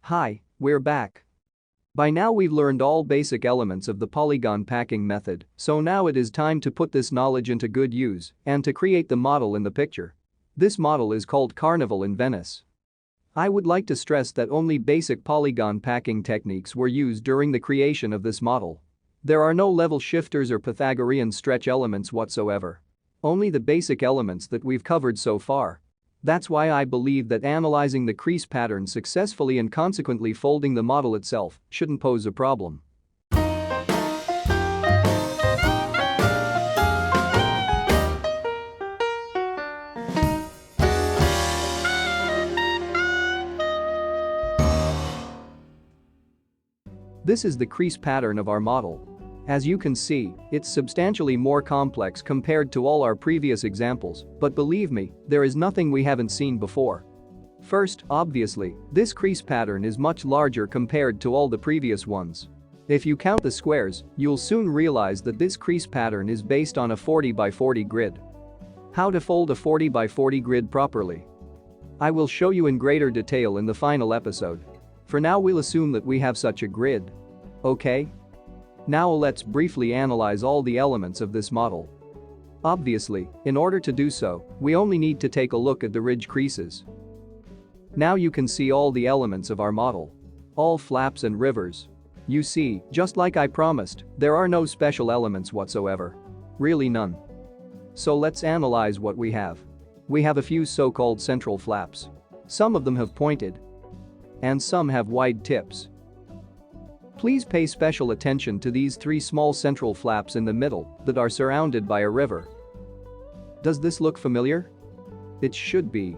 Hi, we're back. By now we've learned all basic elements of the polygon packing method, so now it is time to put this knowledge into good use and to create the model in the picture. This model is called Carnival in Venice. I would like to stress that only basic polygon packing techniques were used during the creation of this model. There are no level shifters or Pythagorean stretch elements whatsoever. Only the basic elements that we've covered so far. That's why I believe that analyzing the crease pattern successfully and consequently folding the model itself shouldn't pose a problem. This is the crease pattern of our model. As you can see, it's substantially more complex compared to all our previous examples, but believe me, there is nothing we haven't seen before. First, obviously, this crease pattern is much larger compared to all the previous ones. If you count the squares, you'll soon realize that this crease pattern is based on a 40 by 40 grid. How to fold a 40 by 40 grid properly? I will show you in greater detail in the final episode. For now we'll assume that we have such a grid. Okay? Now let's briefly analyze all the elements of this model. Obviously, in order to do so, we only need to take a look at the ridge creases. Now you can see all the elements of our model. All flaps and rivers. You see, just like I promised, there are no special elements whatsoever. Really none. So let's analyze what we have. We have a few so-called central flaps. Some of them have pointed. And some have wide tips. Please pay special attention to these three small central flaps in the middle that are surrounded by a river. Does this look familiar? It should be.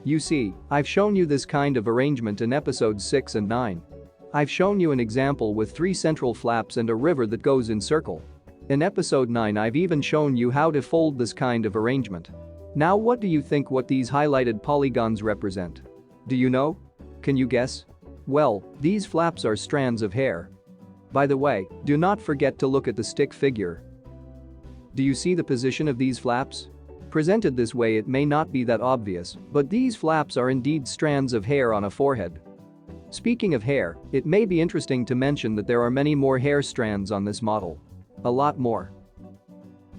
You see, I've shown you this kind of arrangement in episodes 6 and 9. I've shown you an example with three central flaps and a river that goes in circle. In episode 9 I've even shown you how to fold this kind of arrangement. Now what do you think what these highlighted polygons represent? Do you know? Can you guess? Well, these flaps are strands of hair. By the way, do not forget to look at the stick figure. Do you see the position of these flaps? Presented this way it may not be that obvious, but these flaps are indeed strands of hair on a forehead. Speaking of hair, it may be interesting to mention that there are many more hair strands on this model. A lot more.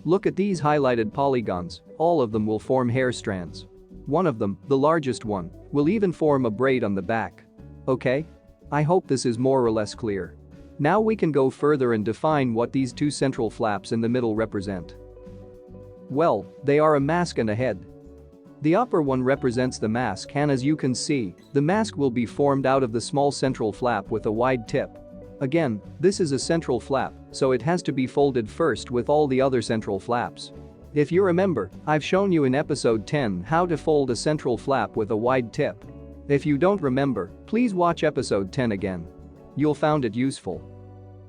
Look at these highlighted polygons, all of them will form hair strands. One of them, the largest one, will even form a braid on the back. Okay? I hope this is more or less clear. Now we can go further and define what these two central flaps in the middle represent. Well, they are a mask and a head. The upper one represents the mask and as you can see, the mask will be formed out of the small central flap with a wide tip. Again, this is a central flap, so it has to be folded first with all the other central flaps. If you remember, I've shown you in episode 10 how to fold a central flap with a wide tip. If you don't remember, please watch episode 10 again. You'll find it useful.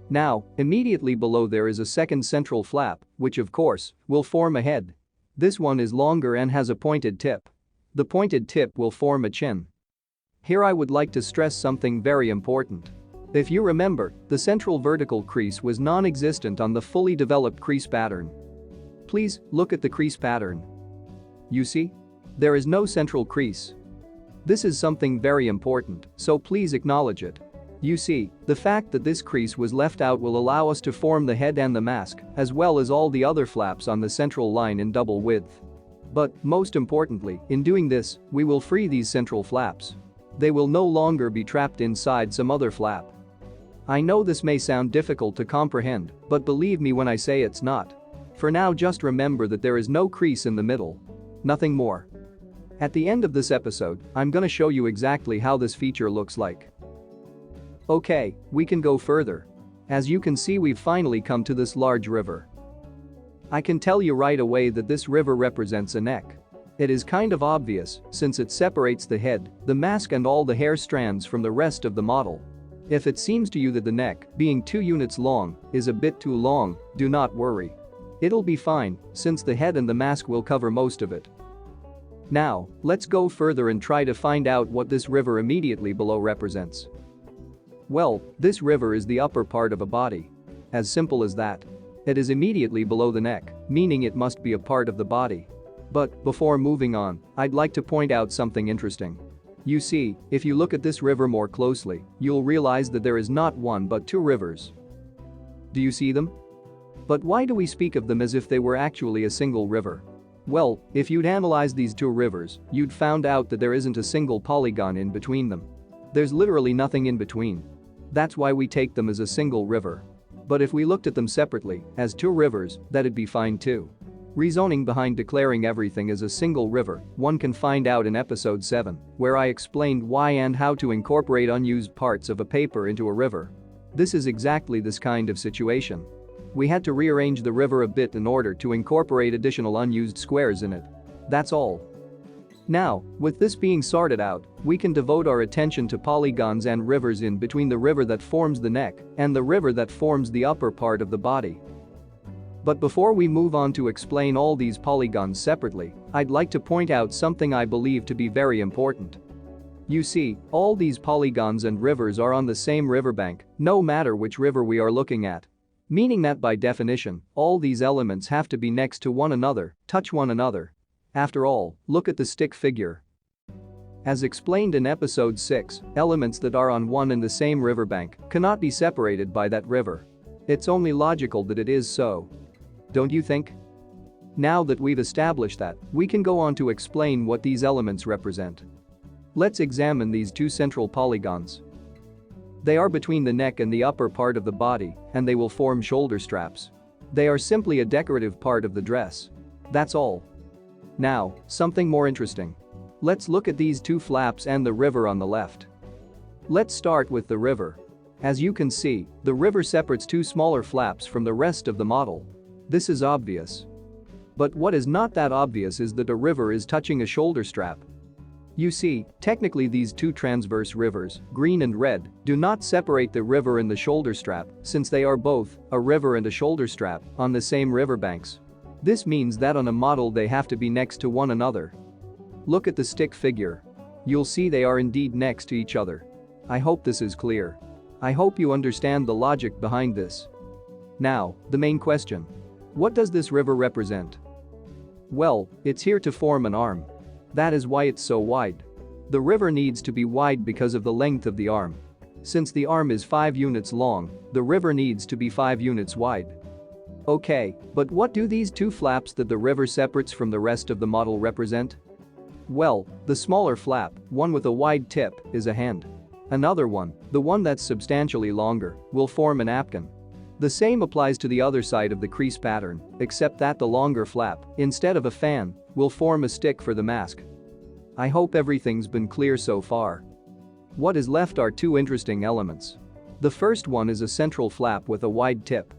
Now, immediately below there is a second central flap, which of course, will form a head. This one is longer and has a pointed tip. The pointed tip will form a chin. Here I would like to stress something very important. If you remember, the central vertical crease was non-existent on the fully developed crease pattern. Please, look at the crease pattern. You see? There is no central crease. This is something very important, so please acknowledge it. You see, the fact that this crease was left out will allow us to form the head and the mask, as well as all the other flaps on the central line in double width. But, most importantly, in doing this, we will free these central flaps. They will no longer be trapped inside some other flap. I know this may sound difficult to comprehend, but believe me when I say it's not. For now just remember that there is no crease in the middle. Nothing more. At the end of this episode, I'm gonna show you exactly how this feature looks like. Okay, we can go further. As you can see we've finally come to this large river. I can tell you right away that this river represents a neck. It is kind of obvious since it separates the head, the mask and all the hair strands from the rest of the model. If it seems to you that the neck, being 2 units long, is a bit too long, do not worry. It'll be fine since the head and the mask will cover most of it. Now, let's go further and try to find out what this river immediately below represents. Well, this river is the upper part of a body. As simple as that. It is immediately below the neck, meaning it must be a part of the body. But, before moving on, I'd like to point out something interesting. You see, if you look at this river more closely, you'll realize that there is not one but two rivers. Do you see them? But why do we speak of them as if they were actually a single river? Well, if you'd analyzed these two rivers, you'd found out that there isn't a single polygon in between them. There's literally nothing in between. That's why we take them as a single river. But if we looked at them separately, as two rivers, that'd be fine too. Reasoning behind declaring everything as a single river, one can find out in episode 7, where I explained why and how to incorporate unused parts of a paper into a river. This is exactly this kind of situation. We had to rearrange the river a bit in order to incorporate additional unused squares in it. That's all. Now, with this being sorted out, we can devote our attention to polygons and rivers in between the river that forms the neck and the river that forms the upper part of the body. But before we move on to explain all these polygons separately, I'd like to point out something I believe to be very important. You see, all these polygons and rivers are on the same riverbank, no matter which river we are looking at. Meaning that by definition, all these elements have to be next to one another, touch one another. After all, look at the stick figure. As explained in episode 6, elements that are on one and the same riverbank cannot be separated by that river. It's only logical that it is so. Don't you think? Now that we've established that, we can go on to explain what these elements represent. Let's examine these two central polygons. They are between the neck and the upper part of the body, and they will form shoulder straps. They are simply a decorative part of the dress. That's all. Now, something more interesting. Let's look at these two flaps and the river on the left. Let's start with the river. As you can see, the river separates two smaller flaps from the rest of the model. This is obvious. But what is not that obvious is that a river is touching a shoulder strap. You see, technically these two transverse rivers, green and red, do not separate the river and the shoulder strap, since they are both, a river and a shoulder strap, on the same riverbanks. This means that on a model they have to be next to one another. Look at the stick figure. You'll see they are indeed next to each other. I hope this is clear. I hope you understand the logic behind this. Now, the main question. What does this river represent? Well, it's here to form an arm. That is why it's so wide. The river needs to be wide because of the length of the arm. Since the arm is 5 units long, the river needs to be 5 units wide. Okay, but what do these two flaps that the river separates from the rest of the model represent? Well, the smaller flap, one with a wide tip, is a hand. Another one, the one that's substantially longer, will form a napkin. The same applies to the other side of the crease pattern, except that the longer flap, instead of a fan, will form a stick for the mask. I hope everything's been clear so far. What is left are two interesting elements. The first one is a central flap with a wide tip.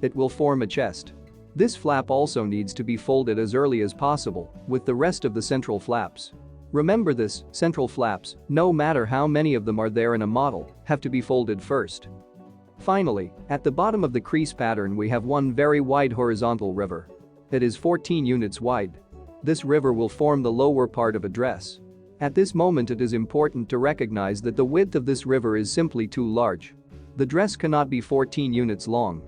It will form a chest. This flap also needs to be folded as early as possible, with the rest of the central flaps. Remember this, central flaps, no matter how many of them are there in a model, have to be folded first. Finally, at the bottom of the crease pattern we have one very wide horizontal river. It is 14 units wide. This river will form the lower part of a dress. At this moment it is important to recognize that the width of this river is simply too large. The dress cannot be 14 units long.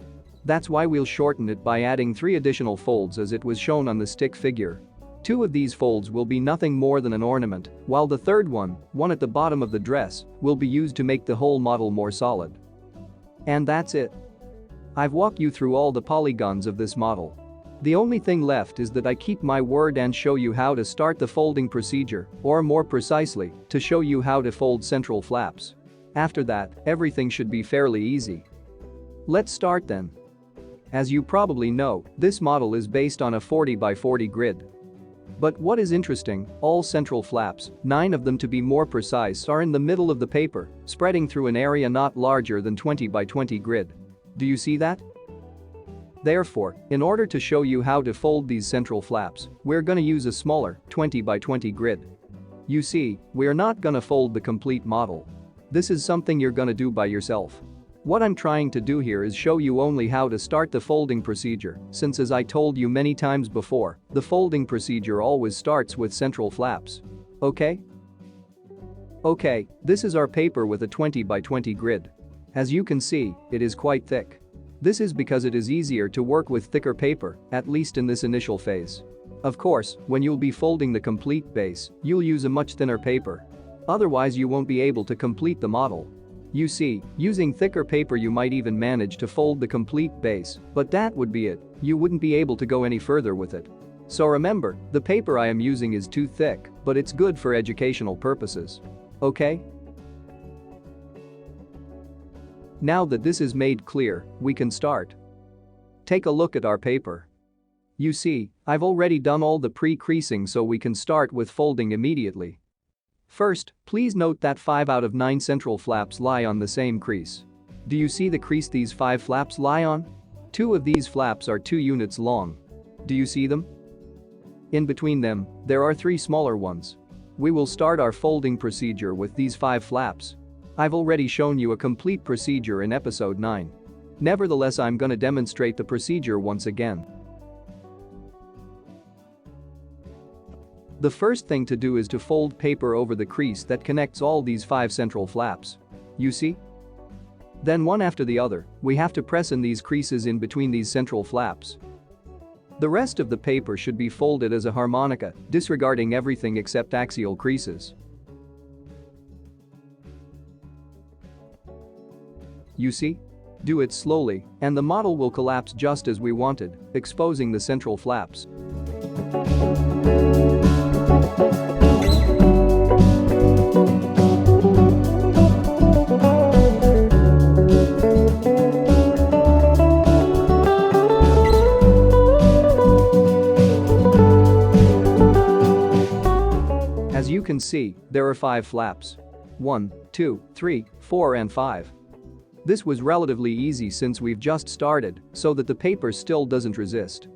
That's why we'll shorten it by adding 3 additional folds as it was shown on the stick figure. 2 of these folds will be nothing more than an ornament, while the third one at the bottom of the dress, will be used to make the whole model more solid. And that's it. I've walked you through all the polygons of this model. The only thing left is that I keep my word and show you how to start the folding procedure, or more precisely, to show you how to fold central flaps. After that, everything should be fairly easy. Let's start then. As you probably know, this model is based on a 40 by 40 grid. But what is interesting, all central flaps, 9 of them to be more precise, are in the middle of the paper, spreading through an area not larger than 20 by 20 grid. Do you see that? Therefore, in order to show you how to fold these central flaps, we're gonna use a smaller, 20 by 20 grid. You see, we're not gonna fold the complete model. This is something you're gonna do by yourself. What I'm trying to do here is show you only how to start the folding procedure, since as I told you many times before, the folding procedure always starts with central flaps. Okay? Okay, this is our paper with a 20 by 20 grid. As you can see, it is quite thick. This is because it is easier to work with thicker paper, at least in this initial phase. Of course, when you'll be folding the complete base, you'll use a much thinner paper. Otherwise you won't be able to complete the model. You see, using thicker paper you might even manage to fold the complete base, but that would be it, you wouldn't be able to go any further with it. So remember, the paper I am using is too thick, but it's good for educational purposes. Okay? Now that this is made clear, we can start. Take a look at our paper. You see, I've already done all the pre-creasing so we can start with folding immediately. First, please note that 5 out of 9 central flaps lie on the same crease. Do you see the crease these 5 flaps lie on? 2 of these flaps are 2 units long. Do you see them? In between them, there are 3 smaller ones. We will start our folding procedure with these 5 flaps. I've already shown you a complete procedure in episode 9. Nevertheless, I'm gonna demonstrate the procedure once again. The first thing to do is to fold paper over the crease that connects all these 5 central flaps. You see? Then one after the other, we have to press in these creases in between these central flaps. The rest of the paper should be folded as a harmonica, disregarding everything except axial creases. You see? Do it slowly, and the model will collapse just as we wanted, exposing the central flaps. As you can see, there are 5 flaps. 1, 2, 3, 4 and 5. This was relatively easy since we've just started, so that the paper still doesn't resist.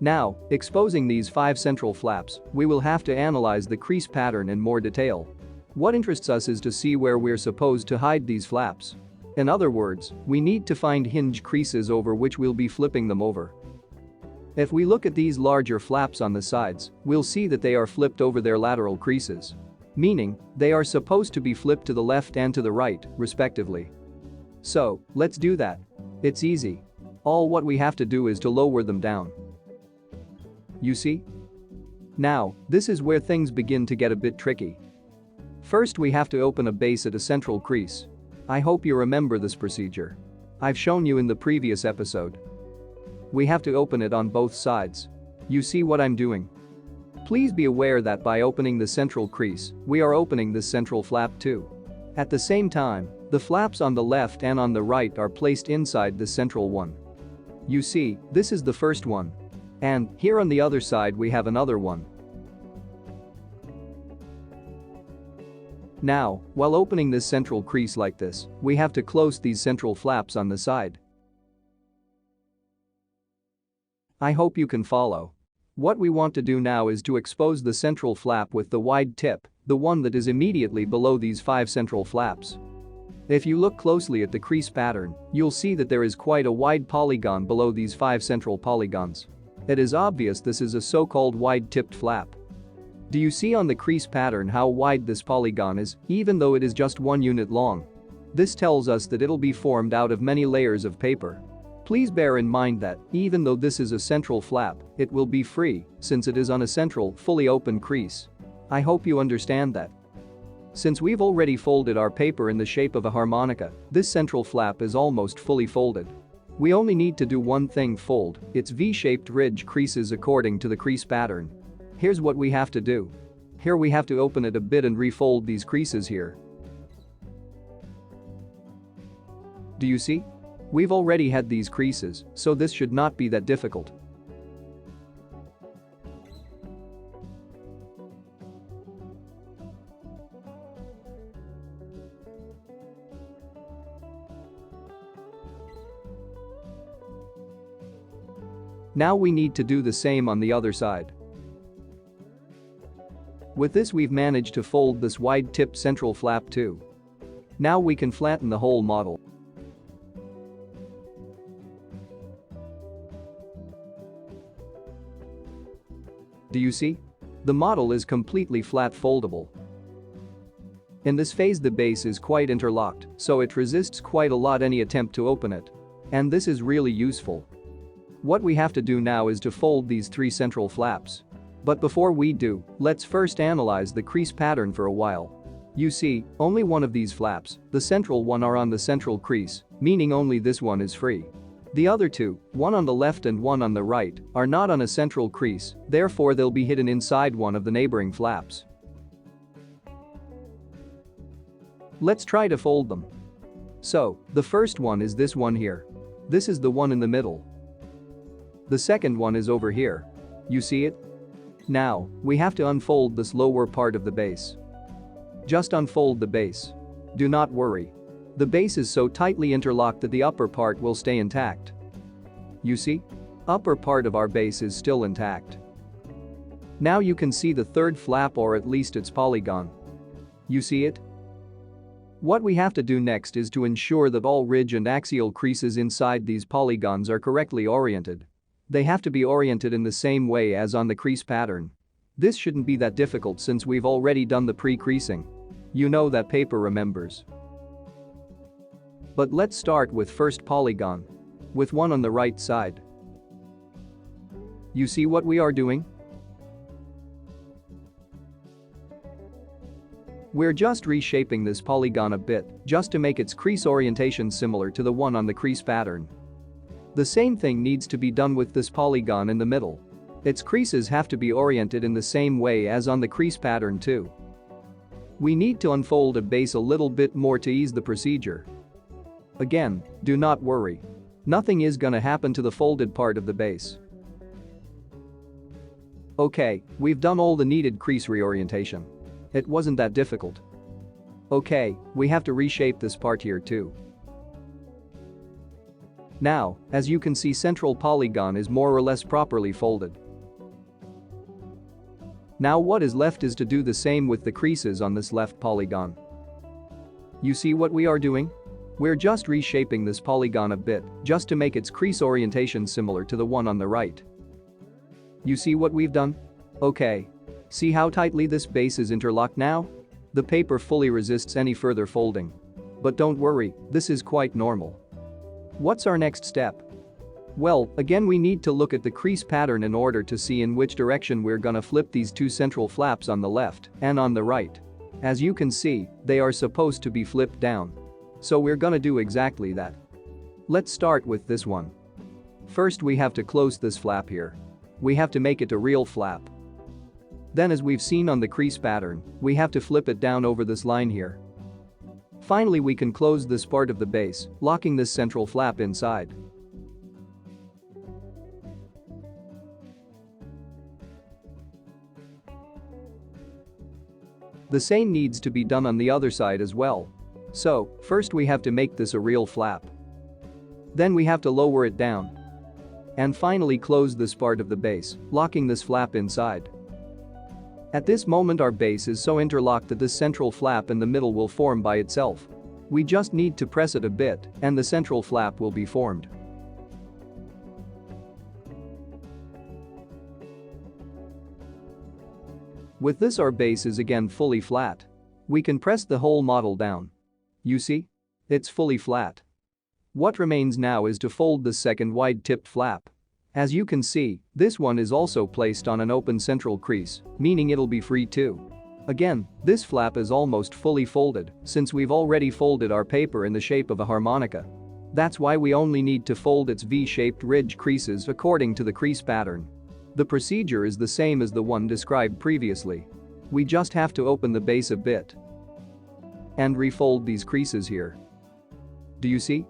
Now, exposing these 5 central flaps, we will have to analyze the crease pattern in more detail. What interests us is to see where we're supposed to hide these flaps. In other words, we need to find hinge creases over which we'll be flipping them over. If we look at these larger flaps on the sides, we'll see that they are flipped over their lateral creases. Meaning, they are supposed to be flipped to the left and to the right, respectively. So, let's do that. It's easy. All what we have to do is to lower them down. You see? Now, this is where things begin to get a bit tricky. First we have to open a base at a central crease. I hope you remember this procedure. I've shown you in the previous episode. We have to open it on both sides. You see what I'm doing? Please be aware that by opening the central crease, we are opening this central flap too. At the same time, the flaps on the left and on the right are placed inside the central one. You see, this is the first one. And here on the other side we have another one. Now, while opening this central crease like this, we have to close these central flaps on the side. I hope you can follow. What we want to do now is to expose the central flap with the wide tip, the one that is immediately below these 5 central flaps. If you look closely at the crease pattern, you'll see that there is quite a wide polygon below these 5 central polygons. It is obvious this is a so-called wide-tipped flap. Do you see on the crease pattern how wide this polygon is, even though it is just 1 unit long? This tells us that it'll be formed out of many layers of paper. Please bear in mind that, even though this is a central flap, it will be free, since it is on a central, fully open crease. I hope you understand that. Since we've already folded our paper in the shape of a harmonica, this central flap is almost fully folded. We only need to do one thing: fold its V-shaped ridge creases according to the crease pattern. Here's what we have to do. Here we have to open it a bit and refold these creases here. Do you see? We've already had these creases, so this should not be that difficult. Now we need to do the same on the other side. With this we've managed to fold this wide-tipped central flap too. Now we can flatten the whole model. Do you see? The model is completely flat foldable. In this phase the base is quite interlocked, so it resists quite a lot any attempt to open it. And this is really useful. What we have to do now is to fold these 3 central flaps. But before we do, let's first analyze the crease pattern for a while. You see, only one of these flaps, the central one, are on the central crease, meaning only this one is free. The other 2, one on the left and one on the right, are not on a central crease, therefore they'll be hidden inside one of the neighboring flaps. Let's try to fold them. So, the first one is this one here. This is the one in the middle. The second one is over here. You see it? Now, we have to unfold this lower part of the base. Just unfold the base. Do not worry. The base is so tightly interlocked that the upper part will stay intact. You see? Upper part of our base is still intact. Now you can see the third flap, or at least its polygon. You see it? What we have to do next is to ensure that all ridge and axial creases inside these polygons are correctly oriented. They have to be oriented in the same way as on the crease pattern. This shouldn't be that difficult since we've already done the pre-creasing. You know that paper remembers. But let's start with first polygon. With one on the right side. You see what we are doing? We're just reshaping this polygon a bit, just to make its crease orientation similar to the one on the crease pattern. The same thing needs to be done with this polygon in the middle. Its creases have to be oriented in the same way as on the crease pattern too. We need to unfold a base a little bit more to ease the procedure. Again, do not worry. Nothing is gonna happen to the folded part of the base. Okay, we've done all the needed crease reorientation. It wasn't that difficult. Okay, we have to reshape this part here too. Now, as you can see, central polygon is more or less properly folded. Now what is left is to do the same with the creases on this left polygon. You see what we are doing? We're just reshaping this polygon a bit, just to make its crease orientation similar to the one on the right. You see what we've done? Okay. See how tightly this base is interlocked now? The paper fully resists any further folding. But don't worry, this is quite normal. What's our next step? Well, again we need to look at the crease pattern in order to see in which direction we're gonna flip these 2 central flaps on the left and on the right. As you can see, they are supposed to be flipped down. So we're gonna do exactly that. Let's start with this one. First we have to close this flap here. We have to make it a real flap. Then, as we've seen on the crease pattern, we have to flip it down over this line here. Finally, we can close this part of the base, locking this central flap inside. The same needs to be done on the other side as well. So, first we have to make this a real flap. Then we have to lower it down. And finally close this part of the base, locking this flap inside. At this moment our base is so interlocked that this central flap in the middle will form by itself. We just need to press it a bit and the central flap will be formed. With this our base is again fully flat. We can press the whole model down. You see? It's fully flat. What remains now is to fold the second wide-tipped flap. As you can see, this one is also placed on an open central crease, meaning it'll be free too. Again, this flap is almost fully folded since we've already folded our paper in the shape of a harmonica. That's why we only need to fold its V-shaped ridge creases according to the crease pattern. The procedure is the same as the one described previously. We just have to open the base a bit and refold these creases here. Do you see?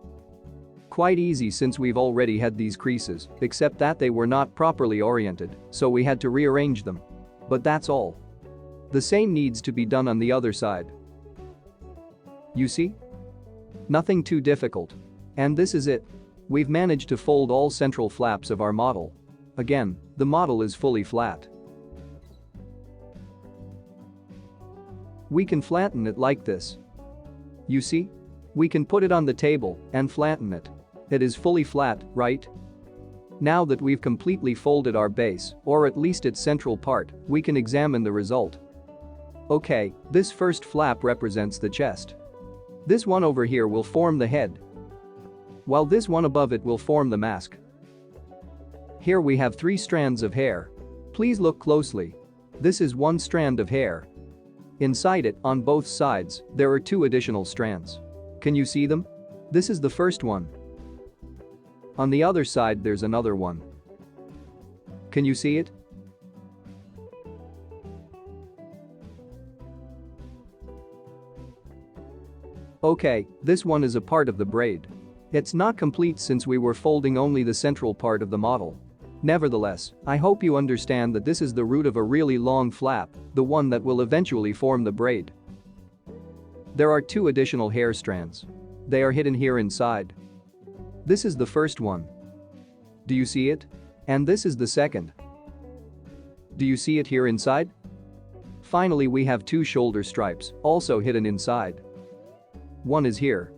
Quite easy since we've already had these creases, except that they were not properly oriented, so we had to rearrange them. But that's all. The same needs to be done on the other side. You see? Nothing too difficult. And this is it. We've managed to fold all central flaps of our model. Again, the model is fully flat. We can flatten it like this. You see? We can put it on the table and flatten it. It is fully flat, right? Now that we've completely folded our base, or at least its central part, we can examine the result. Okay, this first flap represents the chest. This one over here will form the head, while this one above it will form the mask. Here we have 3 strands of hair. Please look closely. This is one strand of hair. Inside it, on both sides, there are 2 additional strands. Can you see them? This is the first one. On the other side there's another one. Can you see it? Okay, this one is a part of the braid. It's not complete since we were folding only the central part of the model. Nevertheless, I hope you understand that this is the root of a really long flap, the one that will eventually form the braid. There are 2 additional hair strands. They are hidden here inside. This is the first one. Do you see it? And this is the second. Do you see it here inside? Finally, we have 2 shoulder stripes, also hidden inside. One is here.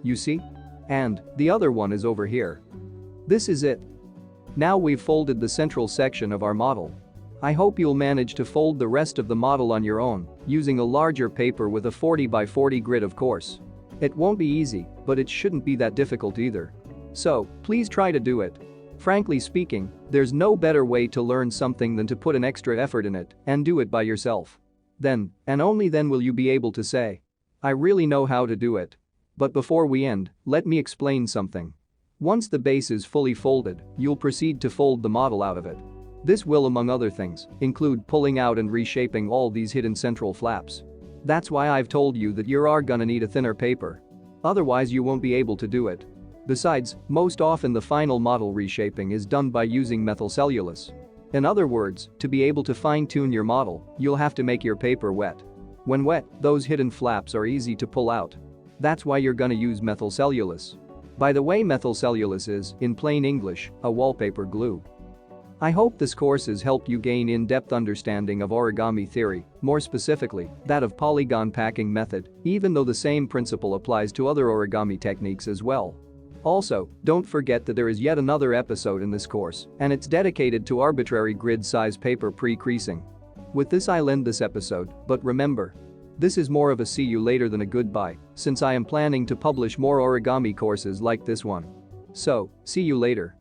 You see? And the other one is over here. This is it. Now we've folded the central section of our model. I hope you'll manage to fold the rest of the model on your own, using a larger paper with a 40 by 40 grid, of course. It won't be easy, but it shouldn't be that difficult either. So, please try to do it. Frankly speaking, there's no better way to learn something than to put an extra effort in it and do it by yourself. Then, and only then, will you be able to say, I really know how to do it. But before we end, let me explain something. Once the base is fully folded, you'll proceed to fold the model out of it. This will, among other things, include pulling out and reshaping all these hidden central flaps. That's why I've told you that you are gonna need a thinner paper. Otherwise you won't be able to do it. Besides, most often the final model reshaping is done by using methylcellulose. In other words, to be able to fine-tune your model, you'll have to make your paper wet. When wet, those hidden flaps are easy to pull out. That's why you're gonna use methylcellulose. By the way, methylcellulose is, in plain English, a wallpaper glue. I hope this course has helped you gain in-depth understanding of origami theory, more specifically, that of polygon packing method, even though the same principle applies to other origami techniques as well. Also, don't forget that there is yet another episode in this course, and it's dedicated to arbitrary grid size paper pre-creasing. With this I'll end this episode, but remember, this is more of a see you later than a goodbye, since I am planning to publish more origami courses like this one. So, see you later.